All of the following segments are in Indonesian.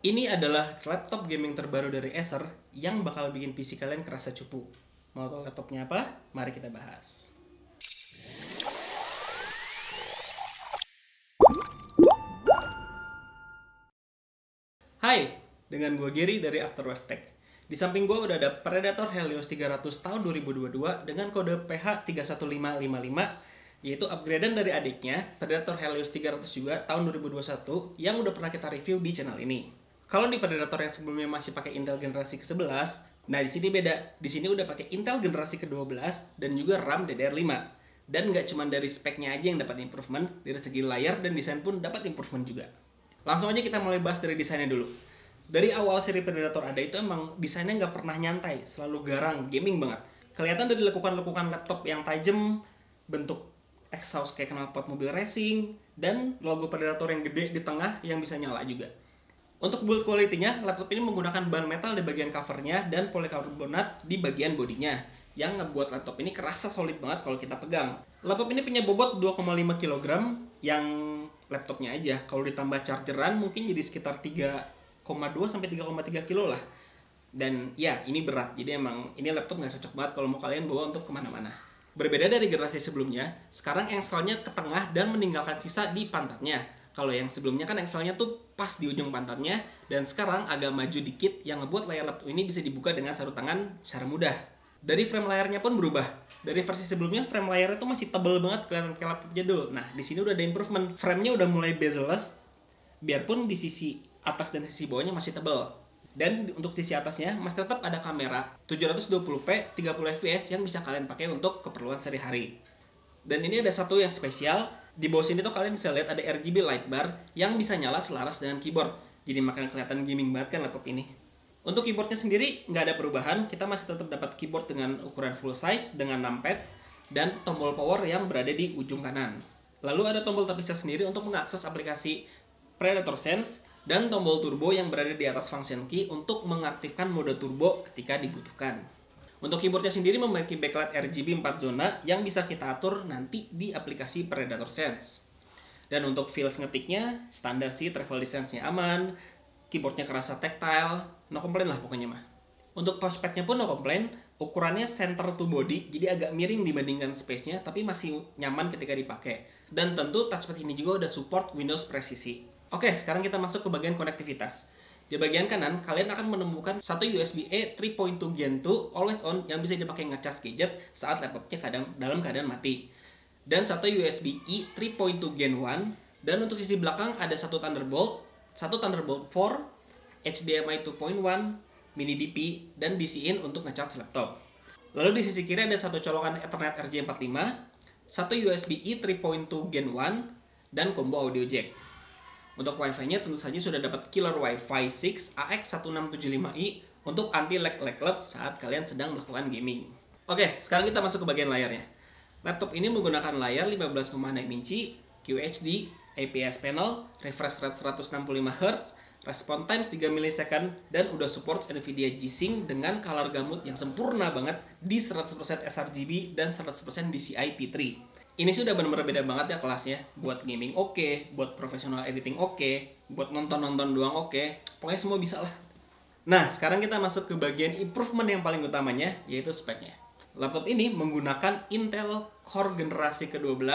Ini adalah laptop gaming terbaru dari Acer yang bakal bikin PC kalian kerasa cupu. Mau tahu laptopnya apa? Mari kita bahas. Hai, dengan gue Gary dari Afterwave Tech. Di samping gue udah ada Predator Helios 300 tahun 2022 dengan kode PH31555, yaitu upgradean dari adiknya Predator Helios 300 juga tahun 2021 yang udah pernah kita review di channel ini. Kalau di Predator yang sebelumnya masih pakai Intel generasi ke-11, nah di sini beda. Di sini udah pakai Intel generasi ke-12 dan juga RAM DDR5. Dan nggak cuma dari speknya aja yang dapat improvement, dari segi layar dan desain pun dapat improvement juga. Langsung aja kita mulai bahas dari desainnya dulu. Dari awal seri Predator ada itu emang desainnya nggak pernah nyantai, selalu garang, gaming banget. Kelihatan dari lekukan-lekukan laptop yang tajam, bentuk exhaust kayak knalpot mobil racing, dan logo Predator yang gede di tengah yang bisa nyala juga. Untuk build quality-nya, laptop ini menggunakan bahan metal di bagian covernya dan polikarbonat di bagian bodinya, yang ngebuat laptop ini kerasa solid banget kalau kita pegang. Laptop ini punya bobot 2,5 kg, yang laptopnya aja. Kalau ditambah chargeran mungkin jadi sekitar 3,2 sampai 3,3 kilo lah. Dan ya, ini berat, jadi emang ini laptop nggak cocok banget kalau mau kalian bawa untuk kemana-mana. Berbeda dari generasi sebelumnya, sekarang engselnya ke tengah dan meninggalkan sisa di pantatnya. Kalau yang sebelumnya kan engselnya tuh pas di ujung pantatnya, dan sekarang agak maju dikit yang ngebuat layar laptop ini bisa dibuka dengan satu tangan secara mudah. Dari frame layarnya pun berubah. Dari versi sebelumnya frame layarnya tuh masih tebel banget, kelihatan kayak laptop jadul. Nah, di sini udah ada improvement. Framenya udah mulai bezel-less, biarpun di sisi atas dan sisi bawahnya masih tebel. Dan untuk sisi atasnya masih tetap ada kamera 720p 30 fps yang bisa kalian pakai untuk keperluan sehari-hari. Dan ini ada satu yang spesial. Di bawah sini tuh kalian bisa lihat ada RGB light bar yang bisa nyala selaras dengan keyboard. Jadi makin kelihatan gaming banget kan laptop ini. Untuk keyboardnya sendiri nggak ada perubahan. Kita masih tetap dapat keyboard dengan ukuran full size dengan numpad dan tombol power yang berada di ujung kanan. Lalu ada tombol terpisah sendiri untuk mengakses aplikasi Predator Sense dan tombol turbo yang berada di atas function key untuk mengaktifkan mode turbo ketika dibutuhkan. Untuk keyboardnya sendiri memiliki backlight RGB 4 zona yang bisa kita atur nanti di aplikasi Predator Sense. Dan untuk feels ngetiknya, standar sih, travel distance-nya aman, keyboardnya kerasa tactile, no complain lah pokoknya mah. Untuk touchpad-nya pun no complain, ukurannya center to body, jadi agak miring dibandingkan space-nya, tapi masih nyaman ketika dipakai. Dan tentu touchpad ini juga udah support Windows Presisi. Oke, sekarang kita masuk ke bagian konektivitas. Di bagian kanan, kalian akan menemukan satu USB-A 3.2 Gen 2 always on yang bisa dipakai ngecas gadget saat laptopnya dalam keadaan mati. Dan satu USB-E 3.2 Gen 1, dan untuk sisi belakang ada satu Thunderbolt 4, HDMI 2.1, mini DP, dan DC-in untuk ngecas laptop. Lalu di sisi kiri ada satu colokan Ethernet RJ45, satu USB-E 3.2 Gen 1, dan combo audio jack. Untuk Wi-Fi-nya tentu saja sudah dapat killer Wi-Fi 6 AX1675i untuk anti lag saat kalian sedang melakukan gaming. Oke, sekarang kita masuk ke bagian layarnya. Laptop ini menggunakan layar 15,6 inci, QHD, IPS panel, refresh rate 165 Hz, response time 3 millisecond, dan udah support NVIDIA G-Sync dengan color gamut yang sempurna banget di 100% sRGB dan 100% DCI P3. Ini sudah benar-benar beda banget ya kelasnya. Buat gaming oke, buat profesional editing oke, buat nonton-nonton doang oke. Pokoknya semua bisa lah. Nah, sekarang kita masuk ke bagian improvement yang paling utamanya, yaitu speknya. Laptop ini menggunakan Intel Core generasi ke-12,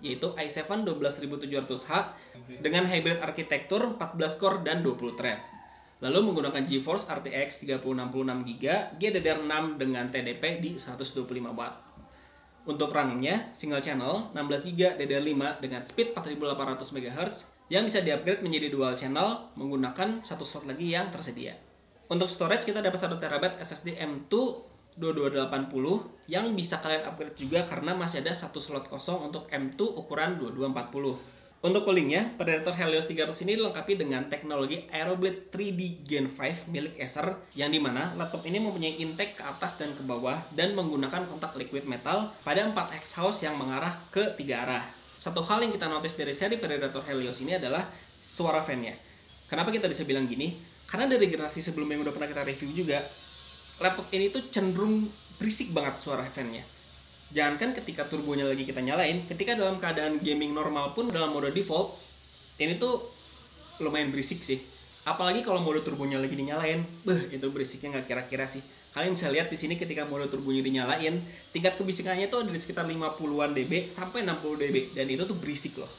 yaitu i7 12700H dengan hybrid arsitektur 14 core dan 20 thread. Lalu menggunakan GeForce RTX 3066GB, GDDR6 dengan TDP di 125 watt. Untuk RAM-nya, single channel 16GB DDR5 dengan speed 4800 MHz yang bisa di-upgrade menjadi dual channel menggunakan satu slot lagi yang tersedia. Untuk storage kita dapat 1TB SSD M2 2280 yang bisa kalian upgrade juga karena masih ada satu slot kosong untuk M2 ukuran 2240. Untuk coolingnya, Predator Helios 300 ini dilengkapi dengan teknologi Aeroblade 3D Gen 5 milik Acer, yang dimana laptop ini mempunyai intake ke atas dan ke bawah dan menggunakan kontak liquid metal pada 4 exhaust yang mengarah ke 3 arah. Satu hal yang kita notice dari seri Predator Helios ini adalah suara fan-nya. Kenapa kita bisa bilang gini? Karena dari generasi sebelumnya yang udah pernah kita review juga, laptop ini tuh cenderung berisik banget suara fan-nya. Jangankan ketika turbonya lagi kita nyalain, ketika dalam keadaan gaming normal pun dalam mode default, ini tuh lumayan berisik sih. Apalagi kalau mode turbonya lagi dinyalain, itu berisiknya nggak kira-kira sih. Kalian bisa lihat di sini ketika mode turbonya dinyalain, tingkat kebisikannya tuh ada di sekitar 50-an dB sampai 60 dB, dan itu tuh berisik loh.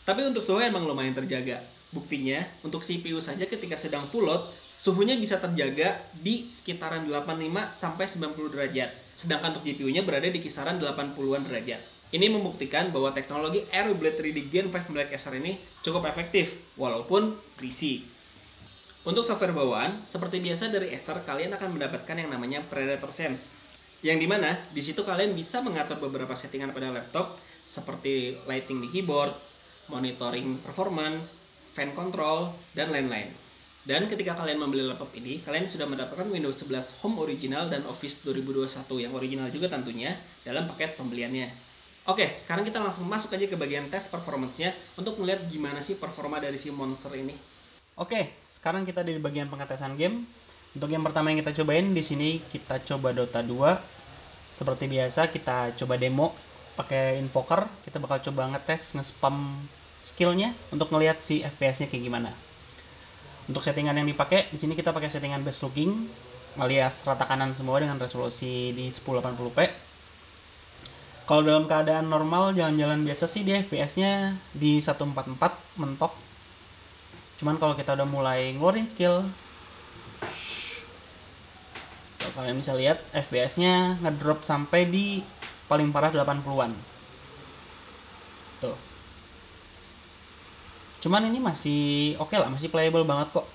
Tapi untuk suhu emang lumayan terjaga. Buktinya, untuk CPU saja ketika sedang full load, suhunya bisa terjaga di sekitaran 85 sampai 90 derajat. Sedangkan untuk GPU-nya berada di kisaran 80-an derajat. Ini membuktikan bahwa teknologi Aero Blade 3D Gen 5 Black Acer ini cukup efektif, walaupun berisik. Untuk software bawaan, seperti biasa dari Acer, kalian akan mendapatkan yang namanya Predator Sense. Yang dimana, di situ kalian bisa mengatur beberapa settingan pada laptop, seperti lighting di keyboard, monitoring performance, fan control, dan lain-lain. Dan ketika kalian membeli laptop ini, kalian sudah mendapatkan Windows 11 Home Original dan Office 2021 yang original juga tentunya dalam paket pembeliannya. Oke, sekarang kita langsung masuk aja ke bagian tes performance-nya untuk melihat gimana sih performa dari si monster ini. Oke, sekarang kita di bagian pengetesan game. Untuk yang pertama yang kita cobain di sini kita coba Dota 2. Seperti biasa kita coba demo pakai Invoker. Kita bakal coba ngetes nge-spam skillnya untuk ngelihat si FPS-nya kayak gimana. Untuk settingan yang dipakai di sini kita pakai settingan best looking alias rata kanan semua dengan resolusi di 1080p. Kalau dalam keadaan normal jalan-jalan biasa sih dia FPS-nya di 144 mentok. Cuman kalau kita udah mulai ngeluarin skill, kalian bisa lihat FPS-nya ngedrop sampai di paling parah 80-an. Tuh. Cuman ini masih oke lah, masih playable banget kok.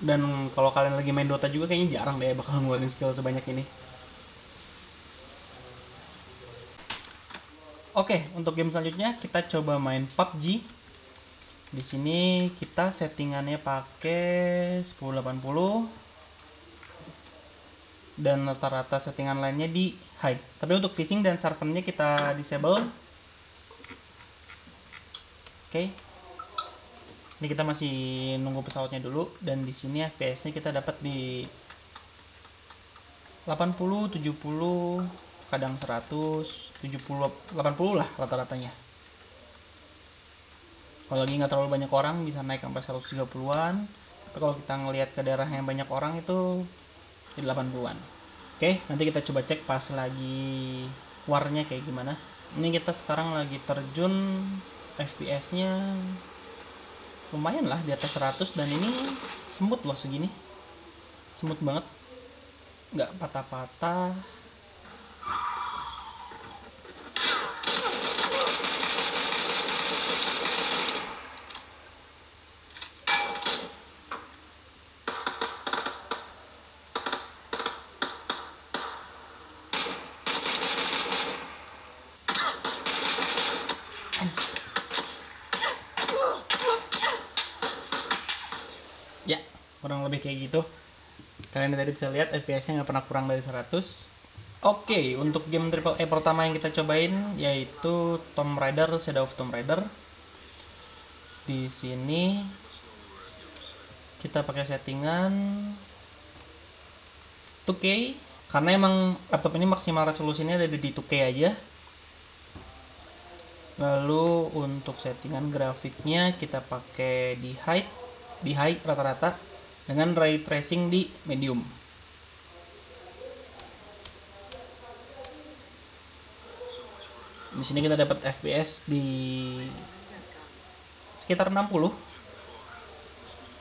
Dan kalau kalian lagi main Dota juga kayaknya jarang deh bakal ngeluarin skill sebanyak ini. Oke, untuk game selanjutnya kita coba main PUBG. Di sini kita settingannya pakai 1080 dan rata-rata settingan lainnya di high. Tapi untuk phishing dan sharpennya kita disable. Oke. Ini kita masih nunggu pesawatnya dulu, dan di sini FPS-nya kita dapat di 80, 70, kadang 100, 70, 80 lah rata-ratanya. Kalau lagi nggak terlalu banyak orang bisa naik sampai 130-an. Tapi kalau kita ngelihat ke daerah yang banyak orang itu di 80-an. Oke, nanti kita coba cek pas lagi warnya kayak gimana. Ini kita sekarang lagi terjun, FPS-nya lumayan lah di atas 100, dan ini smooth loh segini. Smooth banget. Nggak patah-patah. Ya, kurang lebih kayak gitu. Kalian tadi bisa lihat FPS-nya nggak pernah kurang dari 100. Oke, untuk game AAA pertama yang kita cobain yaitu Tomb Raider, Shadow of Tomb Raider. Di sini kita pakai settingan 2K karena emang laptop ini maksimal resolusinya ada di 2K aja. Lalu untuk settingan grafiknya kita pakai di high rata-rata dengan ray tracing di medium. Di sini kita dapat FPS di sekitar 60.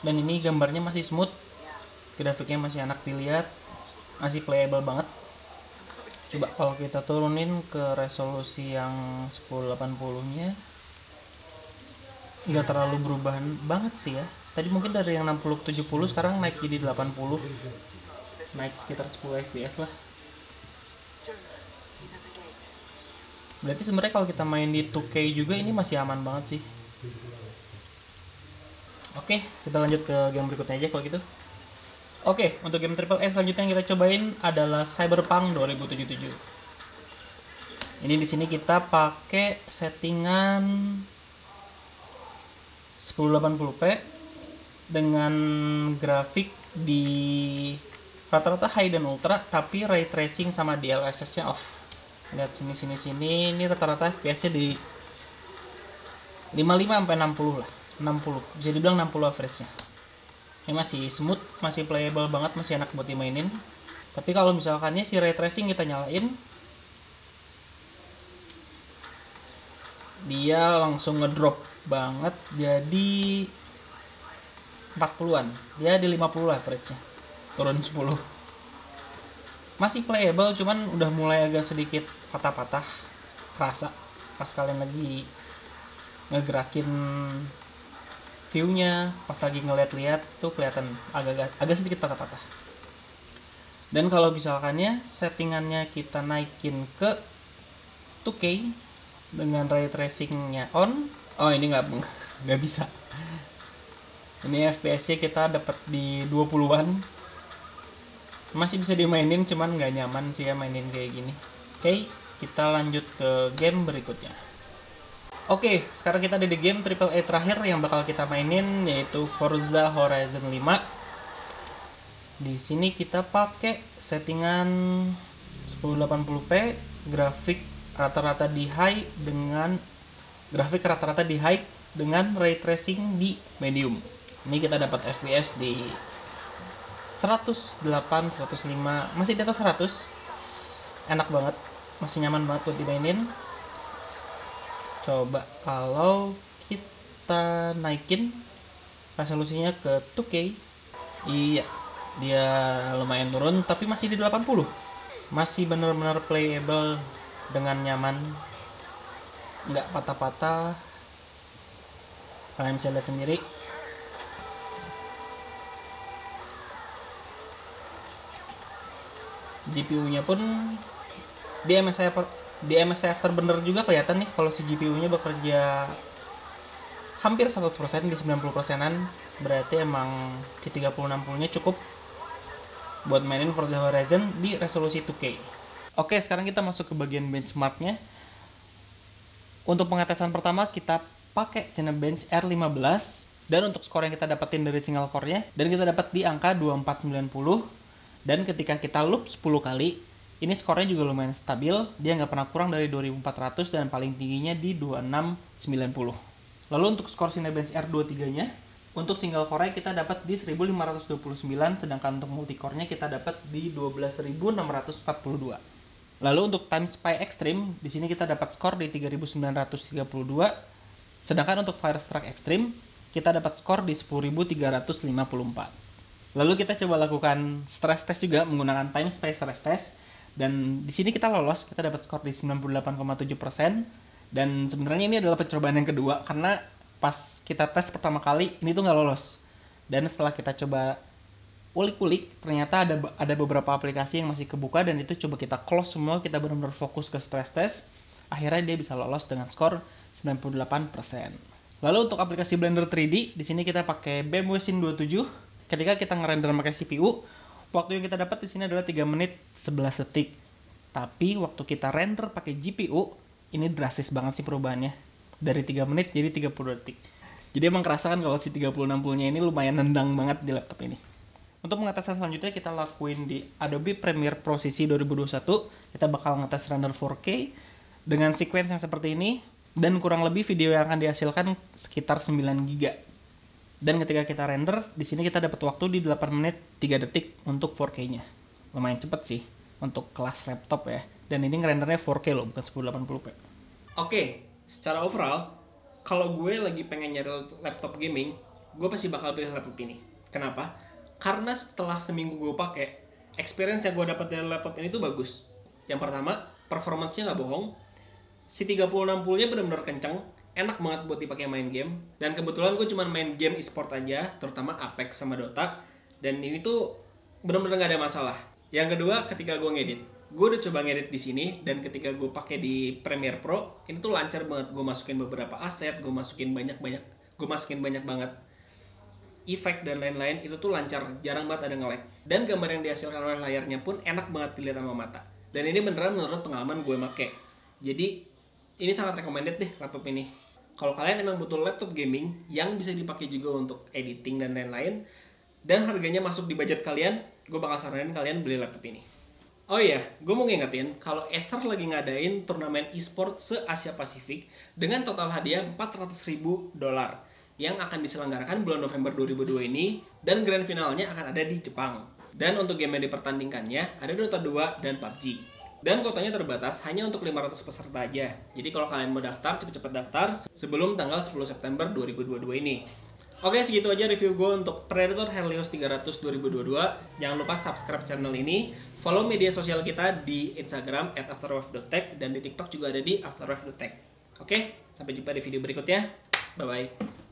Dan ini gambarnya masih smooth. Grafiknya masih enak dilihat, masih playable banget. Coba kalau kita turunin ke resolusi yang 1080-nya, nggak terlalu berubah banget sih ya. Tadi mungkin dari yang 60 ke 70 sekarang naik jadi 80. Naik sekitar 10 fps lah. Berarti sebenarnya kalau kita main di 2K juga ini masih aman banget sih. Oke, kita lanjut ke game berikutnya aja kalau gitu. Oke, untuk game AAA selanjutnya yang kita cobain adalah Cyberpunk 2077. Ini di sini kita pakai settingan 1080p dengan grafik di rata-rata high dan ultra, tapi ray tracing sama DLSS-nya off. Lihat sini, ini rata-rata FPS-nya di 55 sampai 60 lah. 60, bisa dibilang 60 average-nya. Ini masih smooth, masih playable banget, masih enak buat dimainin. Tapi kalau misalkannya si ray tracing kita nyalain, dia langsung ngedrop banget jadi 40-an. Dia di 50 lah average-nya. Turun 10. Masih playable, cuman udah mulai agak sedikit patah-patah. Kerasa pas kalian lagi ngegerakin view-nya, pas lagi ngeliat-liat tuh kelihatan agak sedikit patah-patah. Dan kalau misalkannya settingannya kita naikin ke 2K dengan ray tracing-nya on, oh ini nggak bisa. Ini FPS-nya kita dapat di 20-an. Masih bisa dimainin, cuman nggak nyaman sih ya mainin kayak gini. Oke, kita lanjut ke game berikutnya. Oke, sekarang kita ada di game AAA terakhir yang bakal kita mainin, yaitu Forza Horizon 5. Di sini kita pakai settingan 1080p, grafik rata-rata di high dengan ray tracing di medium. Ini kita dapat FPS di 108, 105, masih di atas 100. Enak banget, masih nyaman banget buat dimainin. Coba kalau kita naikin resolusinya ke 2K, iya, dia lumayan turun tapi masih di 80. Masih benar-benar playable dengan nyaman, nggak patah-patah. Kalian bisa lihat sendiri. GPU-nya pun di MSI Afterburner juga kelihatan nih kalau si GPU-nya bekerja hampir 100% di 90%-an. Berarti emang si 3060-nya cukup buat mainin Forza Horizon di resolusi 2K. Oke, sekarang kita masuk ke bagian benchmarknya. Untuk pengetesan pertama kita pakai Cinebench R15, dan untuk skor yang kita dapetin dari single core-nya, dan kita dapat di angka 2490. Dan ketika kita loop 10 kali, ini skornya juga lumayan stabil, dia nggak pernah kurang dari 2400 dan paling tingginya di 2690. Lalu untuk skor Cinebench R23-nya, untuk single core kita dapat di 1529, sedangkan untuk multicore-nya kita dapat di 12642. Lalu untuk Time Spy Extreme, di sini kita dapat skor di 3932, sedangkan untuk Firestruck Extreme kita dapat skor di 10354. Lalu kita coba lakukan stress test juga menggunakan Time Spy stress test, dan di sini kita lolos, kita dapat skor di 98,7%. Dan sebenarnya ini adalah percobaan yang kedua, karena pas kita tes pertama kali ini tuh nggak lolos. Dan setelah kita coba ulik-ulik, ternyata ada beberapa aplikasi yang masih kebuka, dan itu coba kita close semua, kita benar-benar fokus ke stress test. Akhirnya dia bisa lolos dengan skor 98%. Lalu untuk aplikasi Blender 3D, di sini kita pakai BMW Scene 27. Ketika kita ngerender pakai CPU, waktu yang kita dapat di sini adalah 3 menit 11 detik. Tapi waktu kita render pakai GPU, ini drastis banget sih perubahannya. Dari 3 menit jadi 30 detik. Jadi emang kerasa kan kalau si 3060-nya ini lumayan nendang banget di laptop ini. Untuk pengetesan selanjutnya kita lakuin di Adobe Premiere Pro CC 2021. Kita bakal ngetes render 4K dengan sequence yang seperti ini, dan kurang lebih video yang akan dihasilkan sekitar 9 GB. Dan ketika kita render, di sini kita dapat waktu di 8 menit 3 detik untuk 4K-nya. Lumayan cepet sih untuk kelas laptop ya. Dan ini ngerendernya 4K loh, bukan 1080p. Oke, secara overall, kalau gue lagi pengen nyari laptop gaming, gue pasti bakal pilih laptop ini. Kenapa? Karena setelah seminggu gue pakai, experience yang gue dapat dari laptop ini tuh bagus. Yang pertama, performance-nya nggak bohong. Si 3060-nya benar-benar kenceng, enak banget buat dipakai main game. Dan kebetulan gue cuma main game e-sport aja, terutama Apex sama Dota. Dan ini tuh benar-benar nggak ada masalah. Yang kedua, ketika gue ngedit, gue udah coba ngedit di sini, dan ketika gue pakai di Premiere Pro, ini tuh lancar banget. Gue masukin beberapa aset, gue masukin banyak banget efek dan lain-lain, itu tuh lancar, jarang banget ada nge-lag. Dan gambar yang dihasilkan oleh layarnya pun enak banget dilihat sama mata. Dan ini beneran menurut pengalaman gue make. Jadi ini sangat recommended deh laptop ini. Kalau kalian emang butuh laptop gaming yang bisa dipakai juga untuk editing dan lain-lain, dan harganya masuk di budget kalian, gue bakal saranin kalian beli laptop ini. Oh iya, gue mau ngingetin kalau Acer lagi ngadain turnamen e-sport se-Asia Pasifik dengan total hadiah $400.000 yang akan diselenggarakan bulan November 2002 ini, dan grand finalnya akan ada di Jepang. Dan untuk game yang dipertandingkannya ada Dota 2 dan PUBG. Dan kuotanya terbatas hanya untuk 500 peserta aja. Jadi kalau kalian mau daftar, cepet-cepet daftar sebelum tanggal 10 September 2022 ini. Oke, segitu aja review gue untuk Predator Helios 300 2022. Jangan lupa subscribe channel ini, follow media sosial kita di Instagram @afterwave.tech dan di TikTok juga ada di afterwave.tech. Oke, sampai jumpa di video berikutnya. Bye-bye.